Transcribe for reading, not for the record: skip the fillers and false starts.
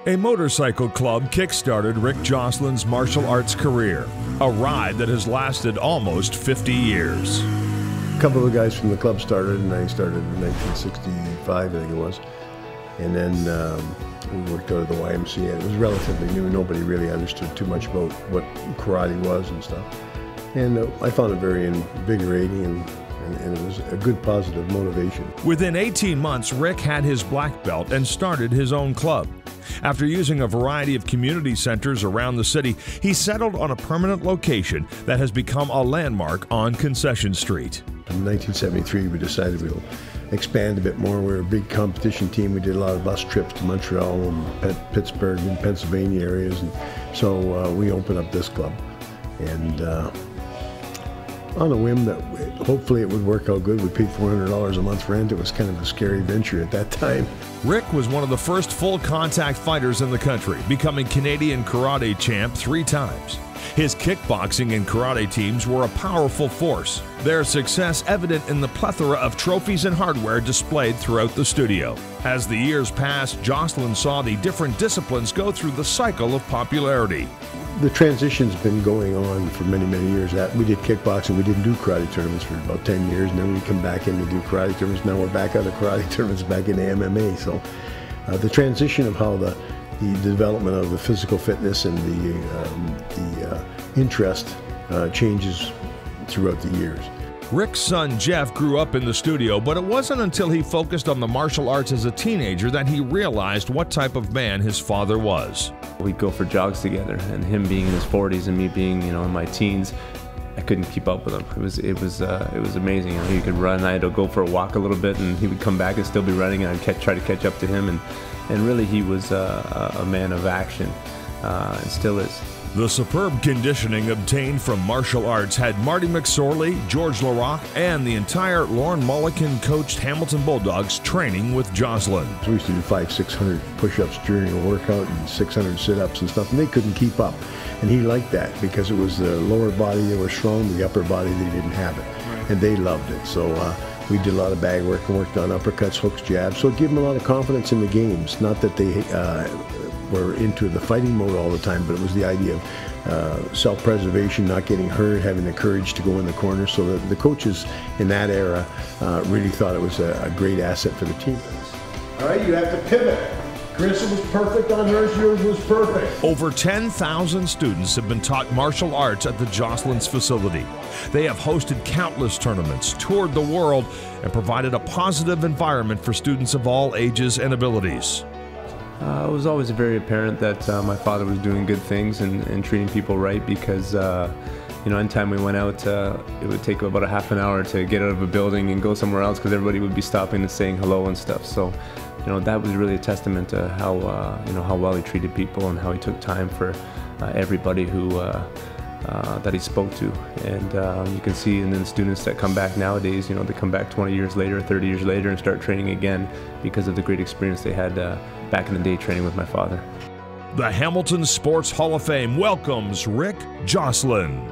A motorcycle club kick-started Rick Joslin's martial arts career, a ride that has lasted almost 50 years. A couple of the guys from the club started, and I started in 1965, I think it was. And then we worked out at the YMCA. It was relatively new. Nobody really understood too much about what karate was and stuff. And I found it very invigorating, and it was a good positive motivation. Within 18 months, Rick had his black belt and started his own club. After using a variety of community centers around the city, he settled on a permanent location that has become a landmark on Concession Street. In 1973, we decided we'll expand a bit more. We were a big competition team. We did a lot of bus trips to Montreal and Pittsburgh and Pennsylvania areas, and so we opened up this club. And on a whim that hopefully it would work out good, we paid $400 a month rent. It was kind of a scary venture at that time. Rick was one of the first full-contact fighters in the country, becoming Canadian karate champ 3 times. His kickboxing and karate teams were a powerful force, their success evident in the plethora of trophies and hardware displayed throughout the studio. As the years passed, Joslin saw the different disciplines go through the cycle of popularity. The transition's been going on for many, many years. We did kickboxing, we didn't do karate tournaments for about 10 years, and then we come back in to do karate tournaments. Now we're back out of karate tournaments, back into MMA. So the transition of how the development of the physical fitness and the interest changes throughout the years. Rick's son Jeff grew up in the studio, but it wasn't until he focused on the martial arts as a teenager that he realized what type of man his father was. We'd go for jogs together, and him being in his 40s and me being, in my teens, I couldn't keep up with him. It was amazing. He could run. I had to go for a walk a little bit, and he would come back and still be running, and I'd try to catch up to him. And really, he was a man of action, and still is. The superb conditioning obtained from martial arts had Marty McSorley, George Larocque, and the entire Lorne Mulliken-coached Hamilton Bulldogs training with Joslin. So we used to do 500-600 push-ups during a workout and 600 sit-ups and stuff, and they couldn't keep up. And he liked that because it was the lower body that was strong, the upper body they didn't have it, and they loved it. So we did a lot of bag work and worked on uppercuts, hooks, jabs. So it gave them a lot of confidence in the games. Not that they were into the fighting mode all the time, but it was the idea of self-preservation, not getting hurt, having the courage to go in the corner. So the coaches in that era really thought it was a great asset for the team. All right, you have to pivot. Chris was perfect on hers, yours was perfect. Over 10,000 students have been taught martial arts at the Joslin's facility. They have hosted countless tournaments, toured the world, and provided a positive environment for students of all ages and abilities. It was always very apparent that my father was doing good things and treating people right, because anytime we went out, it would take about a half an hour to get out of a building and go somewhere else, because everybody would be stopping and saying hello and stuff. So that was really a testament to how how well he treated people and how he took time for everybody who that he spoke to. And you can see in the students that come back nowadays, they come back 20 years later, 30 years later, and start training again because of the great experience they had back in the day training with my father. The Hamilton Sports Hall of Fame welcomes Rick Joslin.